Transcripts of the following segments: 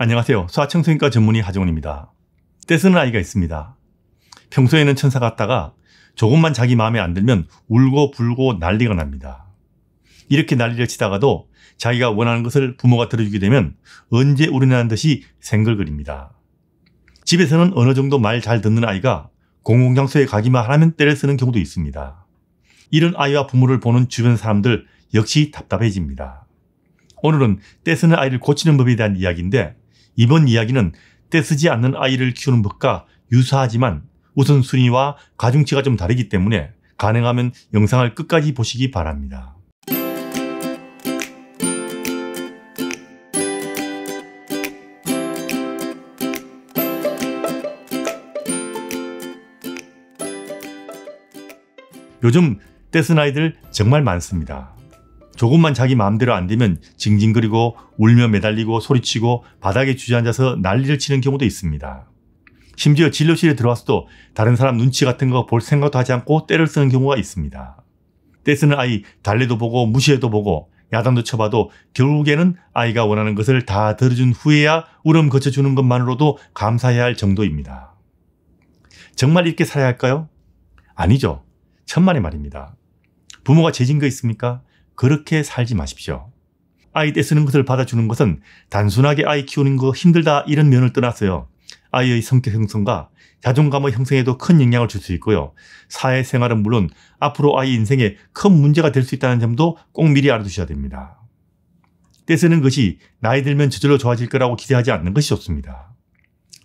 안녕하세요. 소아청소년과 전문의 하정훈입니다. 떼쓰는 아이가 있습니다. 평소에는 천사 같다가 조금만 자기 마음에 안 들면 울고 불고 난리가 납니다. 이렇게 난리를 치다가도 자기가 원하는 것을 부모가 들어주게 되면 언제 우려나는 듯이 생글거립니다. 집에서는 어느 정도 말 잘 듣는 아이가 공공장소에 가기만 하면 떼를 쓰는 경우도 있습니다. 이런 아이와 부모를 보는 주변 사람들 역시 답답해집니다. 오늘은 떼쓰는 아이를 고치는 법에 대한 이야기인데, 이번 이야기는 떼쓰지 않는 아이를 키우는 법과 유사하지만 우선순위와 가중치가 좀 다르기 때문에 가능하면 영상을 끝까지 보시기 바랍니다. 요즘 떼쓰는 아이들 정말 많습니다. 조금만 자기 마음대로 안 되면 징징거리고 울며 매달리고 소리치고 바닥에 주저앉아서 난리를 치는 경우도 있습니다. 심지어 진료실에 들어와서도 다른 사람 눈치 같은 거 볼 생각도 하지 않고 떼를 쓰는 경우가 있습니다. 떼쓰는 아이 달래도 보고 무시해도 보고 야단도 쳐봐도 결국에는 아이가 원하는 것을 다 들어준 후에야 울음 거쳐주는 것만으로도 감사해야 할 정도입니다. 정말 이렇게 살아야 할까요? 아니죠. 천만의 말입니다. 부모가 죄진 거 있습니까? 그렇게 살지 마십시오. 아이 떼쓰는 것을 받아주는 것은 단순하게 아이 키우는 거 힘들다 이런 면을 떠나서요, 아이의 성격 형성과 자존감의 형성에도 큰 영향을 줄 수 있고요, 사회생활은 물론 앞으로 아이 인생에 큰 문제가 될 수 있다는 점도 꼭 미리 알아두셔야 됩니다. 떼쓰는 것이 나이 들면 저절로 좋아질 거라고 기대하지 않는 것이 좋습니다.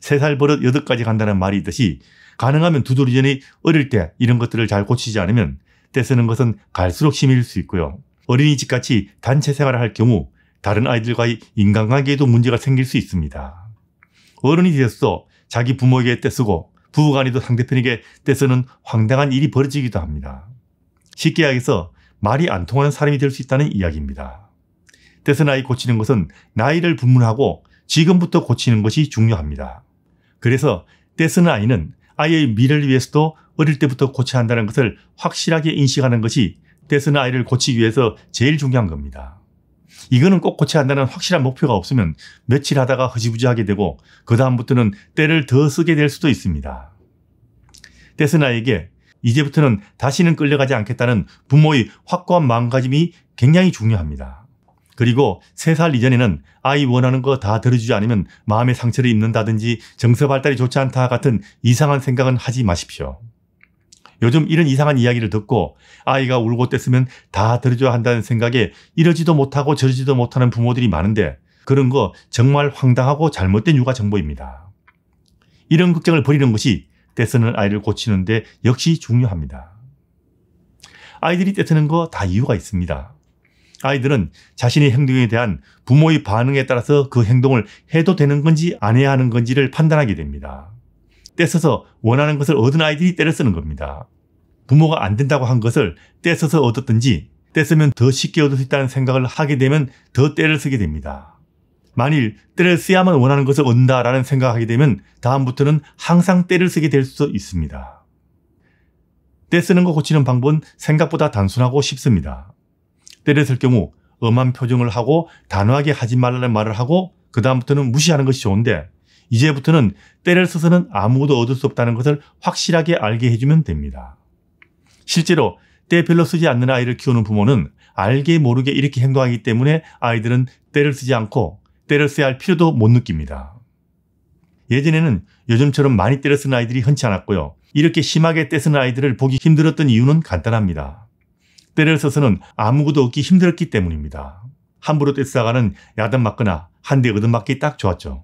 3살 버릇 8가지 간다는 말이 있듯이 가능하면 두드러전이 어릴 때 이런 것들을 잘 고치지 않으면 떼쓰는 것은 갈수록 심해질 수 있고요, 어린이집같이 단체 생활을 할 경우 다른 아이들과의 인간관계에도 문제가 생길 수 있습니다. 어른이 되어서 자기 부모에게 떼쓰고 부부간에도 상대편에게 떼쓰는 황당한 일이 벌어지기도 합니다. 쉽게 이야기해서 말이 안 통하는 사람이 될 수 있다는 이야기입니다. 떼쓰는 아이 고치는 것은 나이를 불문하고 지금부터 고치는 것이 중요합니다. 그래서 떼쓰는 아이는 아이의 미래를 위해서도 어릴 때부터 고쳐야 한다는 것을 확실하게 인식하는 것이 떼쓰는 아이를 고치기 위해서 제일 중요한 겁니다. 이거는 꼭 고쳐야 한다는 확실한 목표가 없으면 며칠 하다가 흐지부지하게 되고 그 다음부터는 떼를 더 쓰게 될 수도 있습니다. 떼쓰는 아이에게 이제부터는 다시는 끌려가지 않겠다는 부모의 확고한 마음가짐이 굉장히 중요합니다. 그리고 3살 이전에는 아이 원하는 거 다 들어주지 않으면 마음의 상처를 입는다든지 정서 발달이 좋지 않다 같은 이상한 생각은 하지 마십시오. 요즘 이런 이상한 이야기를 듣고 아이가 울고 떼쓰면 다 들어줘야 한다는 생각에 이러지도 못하고 저러지도 못하는 부모들이 많은데, 그런 거 정말 황당하고 잘못된 육아 정보입니다. 이런 걱정을 버리는 것이 떼쓰는 아이를 고치는데 역시 중요합니다. 아이들이 떼쓰는 거 다 이유가 있습니다. 아이들은 자신의 행동에 대한 부모의 반응에 따라서 그 행동을 해도 되는 건지 안 해야 하는 건지를 판단하게 됩니다. 떼써서 원하는 것을 얻은 아이들이 떼를 쓰는 겁니다. 부모가 안 된다고 한 것을 떼써서 얻었든지 떼쓰면 더 쉽게 얻을 수 있다는 생각을 하게 되면 더 떼를 쓰게 됩니다. 만일 떼를 써야만 원하는 것을 얻는다라는 생각을 하게 되면 다음부터는 항상 떼를 쓰게 될 수 있습니다. 떼쓰는 거 고치는 방법은 생각보다 단순하고 쉽습니다. 떼를 쓸 경우 엄한 표정을 하고 단호하게 하지 말라는 말을 하고 그 다음부터는 무시하는 것이 좋은데, 이제부터는 떼를 써서는 아무것도 얻을 수 없다는 것을 확실하게 알게 해주면 됩니다. 실제로 떼 별로 쓰지 않는 아이를 키우는 부모는 알게 모르게 이렇게 행동하기 때문에 아이들은 떼를 쓰지 않고 떼를 써야 할 필요도 못 느낍니다. 예전에는 요즘처럼 많이 떼를 쓰는 아이들이 흔치 않았고요, 이렇게 심하게 떼 쓰는 아이들을 보기 힘들었던 이유는 간단합니다. 떼를 써서는 아무것도 얻기 힘들었기 때문입니다. 함부로 떼쓰다가는 야단 맞거나 한 대 얻어맞기 딱 좋았죠.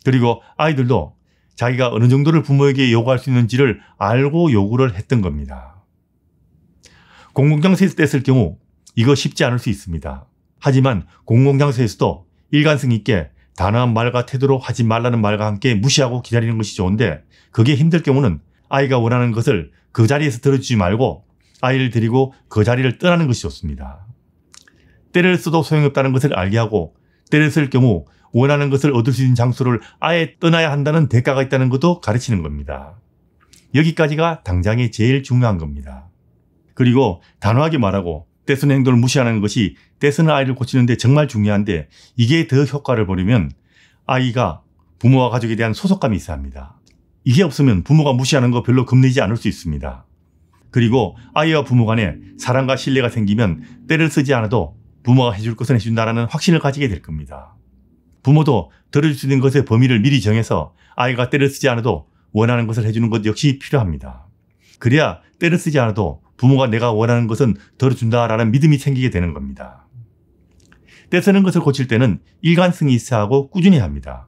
그리고 아이들도 자기가 어느 정도를 부모에게 요구할 수 있는지를 알고 요구를 했던 겁니다. 공공장소에서 떼쓸 경우 이거 쉽지 않을 수 있습니다. 하지만 공공장소에서도 일관성 있게 단호한 말과 태도로 하지 말라는 말과 함께 무시하고 기다리는 것이 좋은데, 그게 힘들 경우는 아이가 원하는 것을 그 자리에서 들어주지 말고 아이를 데리고 그 자리를 떠나는 것이 좋습니다. 떼를 써도 소용없다는 것을 알게 하고 떼를 쓸 경우 원하는 것을 얻을 수 있는 장소를 아예 떠나야 한다는 대가가 있다는 것도 가르치는 겁니다. 여기까지가 당장에 제일 중요한 겁니다. 그리고 단호하게 말하고 떼쓰는 행동을 무시하는 것이 떼쓰는 아이를 고치는데 정말 중요한데, 이게 더 효과를 보려면 아이가 부모와 가족에 대한 소속감이 있어야 합니다. 이게 없으면 부모가 무시하는 거 별로 겁내지 않을 수 있습니다. 그리고 아이와 부모 간에 사랑과 신뢰가 생기면 때를 쓰지 않아도 부모가 해줄 것은 해준다는 확신을 가지게 될 겁니다. 부모도 들어줄 수 있는 것의 범위를 미리 정해서 아이가 때를 쓰지 않아도 원하는 것을 해주는 것 역시 필요합니다. 그래야 때를 쓰지 않아도 부모가 내가 원하는 것은 들어준다라는 믿음이 생기게 되는 겁니다. 때 쓰는 것을 고칠 때는 일관성이 있어야 하고 꾸준히 합니다.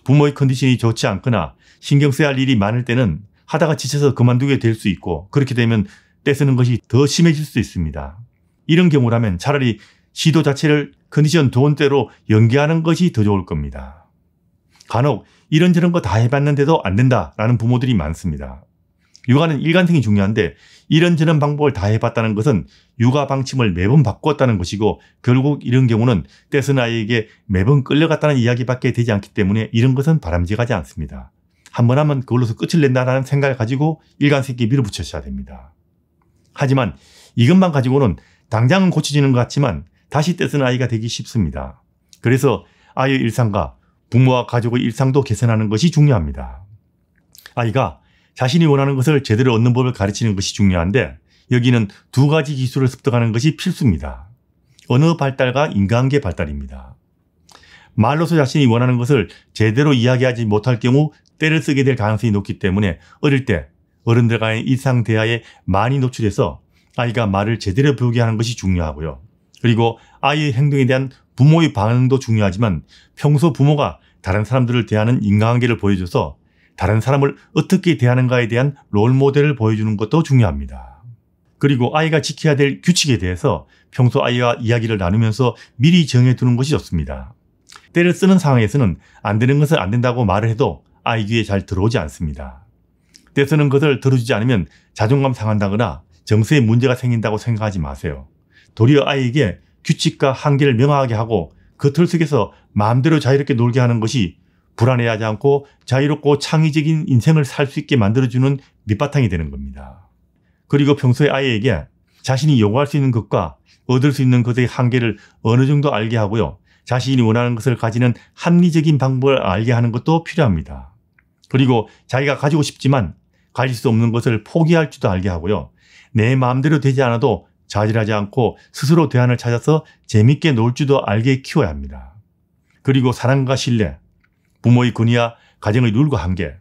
부모의 컨디션이 좋지 않거나 신경 써야 할 일이 많을 때는 하다가 지쳐서 그만두게 될 수 있고, 그렇게 되면 때 쓰는 것이 더 심해질 수 있습니다. 이런 경우라면 차라리 시도 자체를 컨디션 좋은 때로 연기하는 것이 더 좋을 겁니다. 간혹 이런저런 거 다 해봤는데도 안 된다라는 부모들이 많습니다. 육아는 일관성이 중요한데 이런저런 방법을 다 해봤다는 것은 육아 방침을 매번 바꾸었다는 것이고, 결국 이런 경우는 때 쓰는 아이에게 매번 끌려갔다는 이야기밖에 되지 않기 때문에 이런 것은 바람직하지 않습니다. 한 번 하면 그걸로서 끝을 낸다는 생각을 가지고 일관성 있게 밀어붙여셔야 됩니다. 하지만 이것만 가지고는 당장은 고쳐지는 것 같지만 다시 때 쓰는 아이가 되기 쉽습니다. 그래서 아이의 일상과 부모와 가족의 일상도 개선하는 것이 중요합니다. 아이가 자신이 원하는 것을 제대로 얻는 법을 가르치는 것이 중요한데, 여기는 두 가지 기술을 습득하는 것이 필수입니다. 언어 발달과 인간관계 발달입니다. 말로서 자신이 원하는 것을 제대로 이야기하지 못할 경우 때를 쓰게 될 가능성이 높기 때문에 어릴 때 어른들과의 일상 대화에 많이 노출해서 아이가 말을 제대로 배우게 하는 것이 중요하고요. 그리고 아이의 행동에 대한 부모의 반응도 중요하지만 평소 부모가 다른 사람들을 대하는 인간관계를 보여줘서 다른 사람을 어떻게 대하는가에 대한 롤모델을 보여주는 것도 중요합니다. 그리고 아이가 지켜야 될 규칙에 대해서 평소 아이와 이야기를 나누면서 미리 정해두는 것이 좋습니다. 때를 쓰는 상황에서는 안 되는 것을 안 된다고 말을 해도 아이 귀에 잘 들어오지 않습니다. 때 쓰는 것을 들어주지 않으면 자존감 상한다거나 정서에 문제가 생긴다고 생각하지 마세요. 도리어 아이에게 규칙과 한계를 명확하게 하고 그 틀 속에서 마음대로 자유롭게 놀게 하는 것이 불안해하지 않고 자유롭고 창의적인 인생을 살 수 있게 만들어주는 밑바탕이 되는 겁니다. 그리고 평소에 아이에게 자신이 요구할 수 있는 것과 얻을 수 있는 것의 한계를 어느 정도 알게 하고요. 자신이 원하는 것을 가지는 합리적인 방법을 알게 하는 것도 필요합니다. 그리고 자기가 가지고 싶지만 가질 수 없는 것을 포기할 줄도 알게 하고요. 내 마음대로 되지 않아도 좌절하지 않고 스스로 대안을 찾아서 재밌게 놀 줄도 알게 키워야 합니다. 그리고 사랑과 신뢰, 부모의 권위와 가정의 룰과 한계,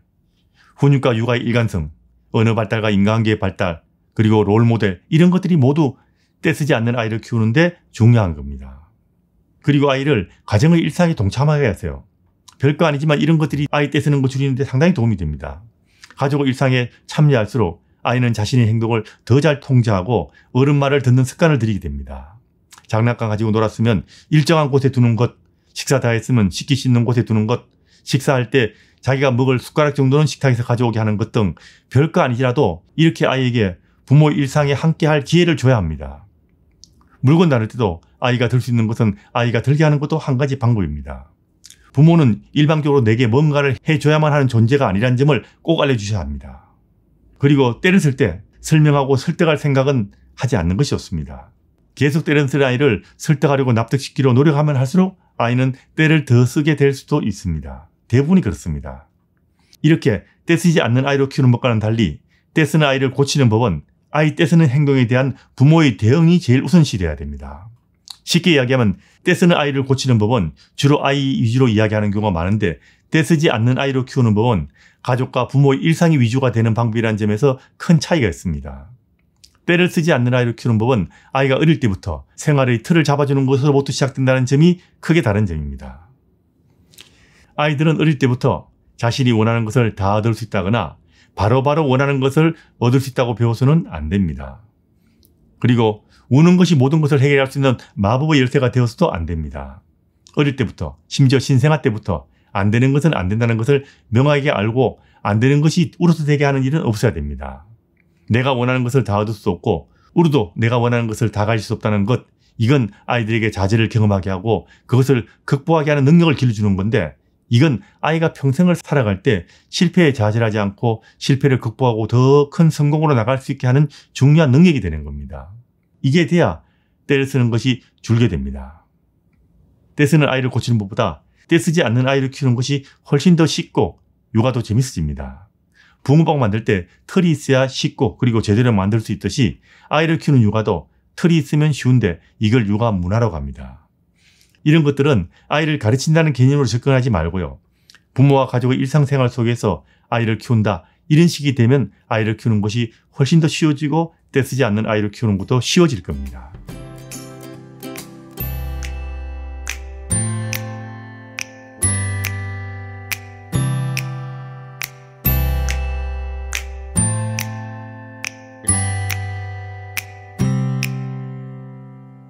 훈육과 육아의 일관성, 언어 발달과 인간관계의 발달, 그리고 롤모델, 이런 것들이 모두 때 쓰지 않는 아이를 키우는데 중요한 겁니다. 그리고 아이를 가정의 일상에 동참하게 하세요. 별거 아니지만 이런 것들이 아이 때 쓰는 거 줄이는데 상당히 도움이 됩니다. 가족 일상에 참여할수록 아이는 자신의 행동을 더 잘 통제하고 어른 말을 듣는 습관을 들이게 됩니다. 장난감 가지고 놀았으면 일정한 곳에 두는 것, 식사 다 했으면 씻기 씻는 곳에 두는 것, 식사할 때 자기가 먹을 숟가락 정도는 식탁에서 가져오게 하는 것 등 별거 아니더라도 이렇게 아이에게 부모의 일상에 함께할 기회를 줘야 합니다. 물건 나눌 때도 아이가 들 수 있는 것은 아이가 들게 하는 것도 한 가지 방법입니다. 부모는 일방적으로 내게 뭔가를 해줘야만 하는 존재가 아니라는 점을 꼭 알려주셔야 합니다. 그리고 때를 쓸 때 설명하고 설득할 생각은 하지 않는 것이 좋습니다. 계속 때를 쓸 아이를 설득하려고 납득시키려 노력하면 할수록 아이는 때를 더 쓰게 될 수도 있습니다. 대부분이 그렇습니다. 이렇게 때 쓰지 않는 아이로 키우는 법과는 달리 때 쓰는 아이를 고치는 법은 아이 때 쓰는 행동에 대한 부모의 대응이 제일 우선시 돼야 됩니다. 쉽게 이야기하면 때 쓰는 아이를 고치는 법은 주로 아이 위주로 이야기하는 경우가 많은데, 때 쓰지 않는 아이로 키우는 법은 가족과 부모의 일상이 위주가 되는 방법이라는 점에서 큰 차이가 있습니다. 때를 쓰지 않는 아이를 키우는 법은 아이가 어릴 때부터 생활의 틀을 잡아주는 것으로부터 시작된다는 점이 크게 다른 점입니다. 아이들은 어릴 때부터 자신이 원하는 것을 다 얻을 수 있다거나 바로바로 원하는 것을 얻을 수 있다고 배워서는 안 됩니다. 그리고 우는 것이 모든 것을 해결할 수 있는 마법의 열쇠가 되어서도 안 됩니다. 어릴 때부터, 심지어 신생아 때부터 안 되는 것은 안 된다는 것을 명확하게 알고 안 되는 것이 울어서 되게 하는 일은 없어야 됩니다. 내가 원하는 것을 다 얻을 수 없고 울어도 내가 원하는 것을 다 가질 수 없다는 것, 이건 아이들에게 자제를 경험하게 하고 그것을 극복하게 하는 능력을 길러주는 건데, 이건 아이가 평생을 살아갈 때 실패에 좌절하지 않고 실패를 극복하고 더 큰 성공으로 나갈 수 있게 하는 중요한 능력이 되는 겁니다. 이게 돼야 때를 쓰는 것이 줄게 됩니다. 때 쓰는 아이를 고치는 법보다 떼쓰지 않는 아이를 키우는 것이 훨씬 더 쉽고 육아도 재밌어집니다. 붕어빵 만들 때 틀이 있어야 쉽고 그리고 제대로 만들 수 있듯이 아이를 키우는 육아도 틀이 있으면 쉬운데 이걸 육아 문화라고 합니다. 이런 것들은 아이를 가르친다는 개념으로 접근하지 말고요. 부모와 가족의 일상생활 속에서 아이를 키운다. 이런 식이 되면 아이를 키우는 것이 훨씬 더 쉬워지고 떼쓰지 않는 아이를 키우는 것도 쉬워질 겁니다.